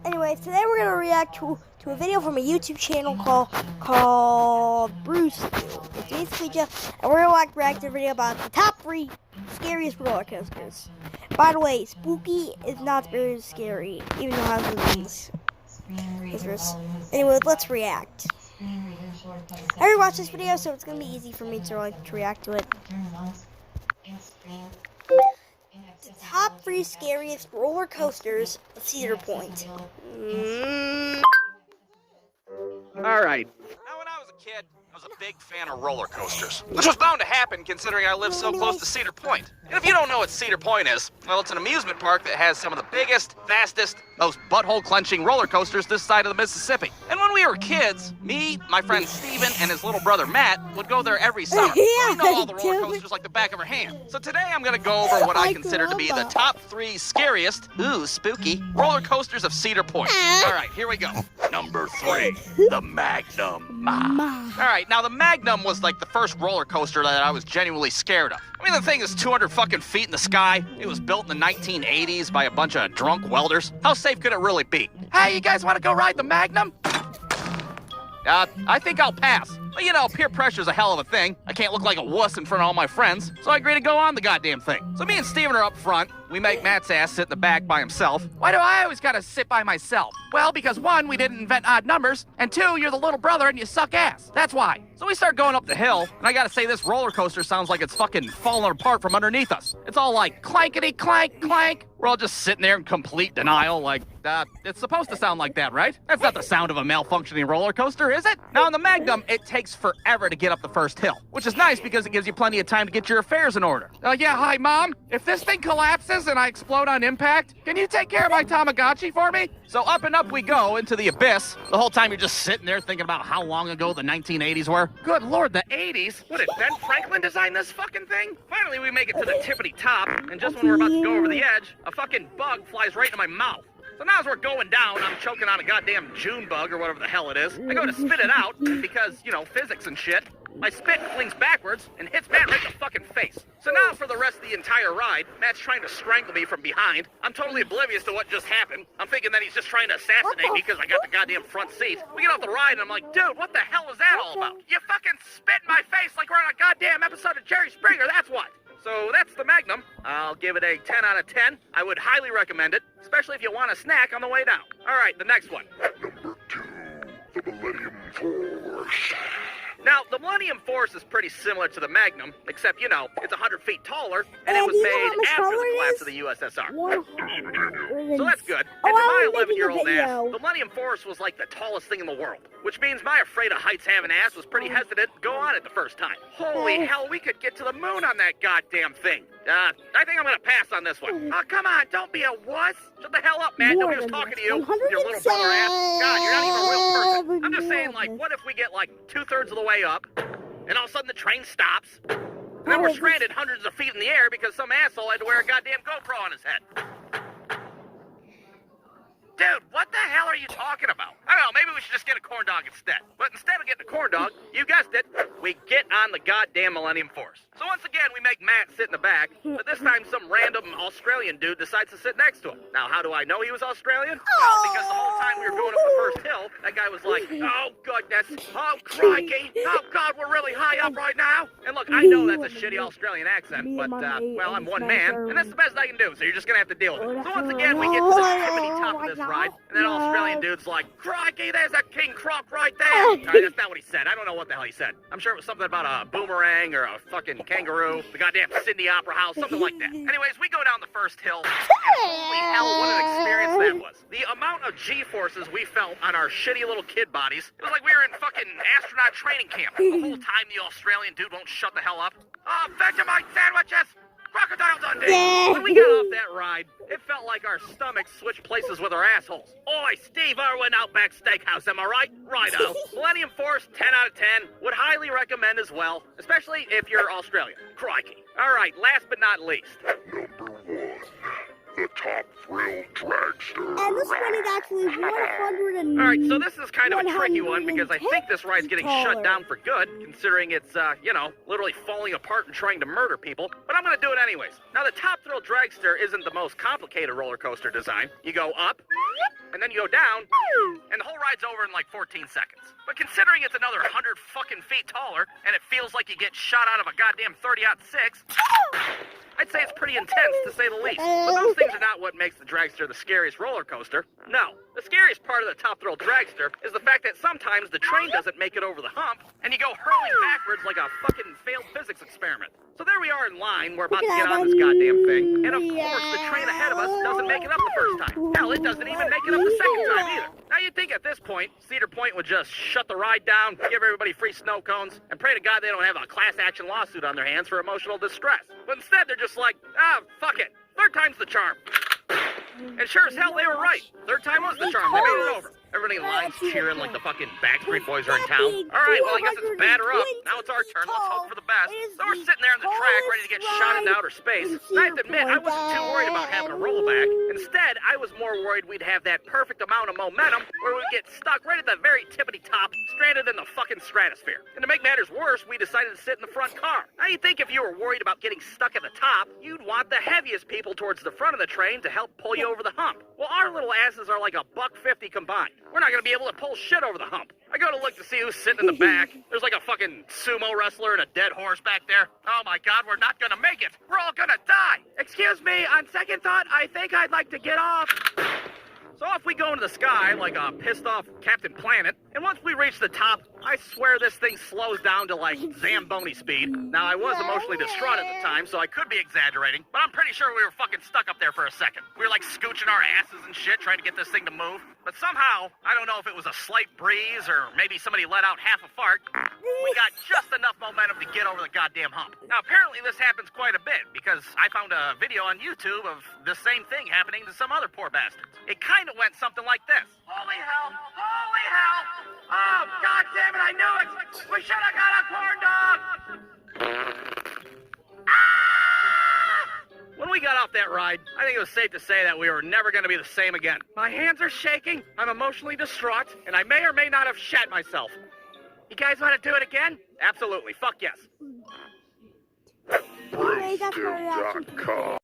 Anyways, today we're gonna react to a video from a YouTube channel called Bruce. It's basically just, and we're gonna react to a video about the top 3 scariest roller coasters. By the way, spooky is not very scary, even though it has these. Anyways, let's react. I already watched this video, so it's gonna be easy for me to react to it. The top 3 scariest roller coasters of Cedar Point. Alright. Now, when I was a kid, I was a big fan of roller coasters, which was bound to happen considering I live so close to Cedar Point. And if you don't know what Cedar Point is, well, it's an amusement park that has some of the biggest, fastest, most butthole-clenching roller coasters this side of the Mississippi. And when we were kids, me, my friend Steven, and his little brother Matt would go there every summer. So we know all the roller coasters like the back of our hand. So today I'm gonna go over what I consider to be the top 3 scariest, ooh, spooky, roller coasters of Cedar Point. Alright, here we go. Number 3, the Magnum. Alright, now the Magnum was like the first roller coaster that I was genuinely scared of. I mean, the thing is 200 fucking feet in the sky. It was built in the 1980s by a bunch of drunk welders. How safe could it really be? Hey, you guys want to go ride the Magnum? I think I'll pass. Well, you know, peer pressure's a hell of a thing. I can't look like a wuss in front of all my friends, so I agree to go on the goddamn thing. So me and Steven are up front. We make Matt's ass sit in the back by himself. Why do I always gotta sit by myself? Well, because 1, we didn't invent odd numbers, and 2, you're the little brother and you suck ass. That's why. So we start going up the hill, and I gotta say this roller coaster sounds like it's fucking falling apart from underneath us. It's all like clankety clank clank. We're all just sitting there in complete denial, like, it's supposed to sound like that, right? That's not the sound of a malfunctioning roller coaster, is it? Now, in the Magnum, it takes forever to get up the first hill, which is nice because it gives you plenty of time to get your affairs in order. Yeah, hi, Mom. If this thing collapses and I explode on impact, can you take care of my Tamagotchi for me? So up and up we go into the abyss. The whole time you're just sitting there thinking about how long ago the 1980s were. Good Lord, the 80s? What, did Ben Franklin design this fucking thing? Finally, we make it to the tippity top, and just when we're about to go over the edge, a fucking bug flies right into my mouth. So now as we're going down, I'm choking on a goddamn June bug or whatever the hell it is. I go to spit it out because, you know, physics and shit. My spit flings backwards and hits Matt right in the fucking face. So now for the rest of the entire ride, Matt's trying to strangle me from behind. I'm totally oblivious to what just happened. I'm thinking that he's just trying to assassinate me because I got the goddamn front seat. We get off the ride and I'm like, dude, what the hell is that all about? You fucking spit in my face like we're on a goddamn episode of Jerry Springer, that's what. So that's the Magnum. I'll give it a 10 out of 10. I would highly recommend it, especially if you want a snack on the way down. All right, the next one. Number 2, the Millennium Force. Now, the Millennium Force is pretty similar to the Magnum, except, you know, it's 100 feet taller, and it was made after the collapse of the USSR. So that's good. And to my 11-year-old ass, the Millennium Force was like the tallest thing in the world, which means my afraid of heights having ass was pretty hesitant to go on it the first time. Holy hell, we could get to the moon on that goddamn thing. I think I'm gonna pass on this one. Oh, come on, don't be a wuss. Shut the hell up, man. Nobody was talking to you. Your little brother ass. God, you're not even a real person. I'm just saying, like, what if we get like 2/3 of the way up, and all of a sudden the train stops, and then we're stranded hundreds of feet in the air because some asshole had to wear a goddamn GoPro on his head. Dude, what the hell are you talking about? I don't know, maybe we should just get a corn dog instead. But instead of getting a corn dog, you guessed it, we get on the goddamn Millennium Force. So once again, we make Matt sit in the back, but this time some random Australian dude decides to sit next to him. Now, how do I know he was Australian? Well, because the whole time we were going up the first hill, that guy was like, oh goodness, oh crikey, oh God, we're really high up right now. And look, I know that's a shitty Australian accent, but, well, I'm one man, and that's the best I can do, so you're just gonna have to deal with it. So once again, we get to the tippity top of this ride, and then Australian dude's like, crikey, there's a king croc right there. Sorry, that's not what he said. I don't know what the hell he said. I'm sure it was something about a boomerang or a fucking kangaroo, the goddamn Sydney Opera House, something like that. Anyways, we go down the first hill, and holy hell, what an experience that was. The amount of G-forces we felt on our shitty little kid bodies, it was like we were in fucking astronaut training camp. The whole time the Australian dude won't shut the hell up. Oh, Vegemite sandwiches! Crocodile Dundee! When we got off that ride, it felt like our stomachs switched places with our assholes. Oi, Steve Irwin Outback Steakhouse, am I right? Righto. Millennium Force, 10 out of 10. Would highly recommend as well, especially if you're Australian. Crikey. All right, last but not least. Number 1, the top thrill dragster. And this one is actually 100 and... Alright, so this is kind of a tricky one because I think this ride's getting shut down for good, considering it's, literally falling apart and trying to murder people. But I'm gonna do it anyways. Now, the Top Thrill Dragster isn't the most complicated roller coaster design. You go up, and then you go down, and the whole ride's over in like 14 seconds. But considering it's another 100 fucking feet taller, and it feels like you get shot out of a goddamn 30-06, I'd say it's pretty intense, to say the least. But those things are not what makes the Dragster the scariest roller coaster. No. The scariest part of the Top Thrill Dragster is the fact that sometimes the train doesn't make it over the hump, and you go hurling backwards like a fucking failed physics experiment. So there we are in line, we're about to get on this goddamn thing, and of course the train ahead of us doesn't make it up the first time. Hell, it doesn't even make it up the second time either. Now you'd think at this point, Cedar Point would just shut the ride down, give everybody free snow cones, and pray to God they don't have a class action lawsuit on their hands for emotional distress. But instead they're just like, fuck it, third time's the charm. And sure as hell they were right. Third time was the charm, they made it over. Everybody in line's cheering like the fucking Backstreet Boys are in town. Alright, well I guess it's batter up. Now it's our turn, let's hope for the best. So we're sitting there on the track ready to get shot into outer space. And I have to admit, I wasn't too worried about having a rollback. Instead, I was more worried we'd have that perfect amount of momentum where we'd get stuck right at the very tippity top, stranded in the fucking stratosphere. And to make matters worse, we decided to sit in the front car. Now you'd think if you were worried about getting stuck at the top, you'd want the heaviest people towards the front of the train to help pull you over the hump. Well, our little asses are like $1.50 combined. We're not gonna be able to pull shit over the hump. I go to look to see who's sitting in the back. There's like a fucking sumo wrestler and a dead horse back there. Oh my God, we're not gonna make it. We're all gonna die. Excuse me, on second thought, I think I'd like to get off. So off we go into the sky like a pissed off Captain Planet. And once we reach the top, I swear this thing slows down to like Zamboni speed. Now I was emotionally distraught at the time, so I could be exaggerating, but I'm pretty sure we were fucking stuck up there for a second. We were like scooching our asses and shit trying to get this thing to move. But somehow, I don't know if it was a slight breeze or maybe somebody let out half a fart, we got just enough momentum to get over the goddamn hump. Now apparently this happens quite a bit because I found a video on YouTube of the same thing happening to some other poor bastards. It kind of went something like this. Holy hell! Holy hell! Oh, God damn it, I knew it! We should have got a corn dog! When we got off that ride, I think it was safe to say that we were never going to be the same again. My hands are shaking, I'm emotionally distraught, and I may or may not have shat myself. You guys want to do it again? Absolutely, fuck yes. Brewskill.com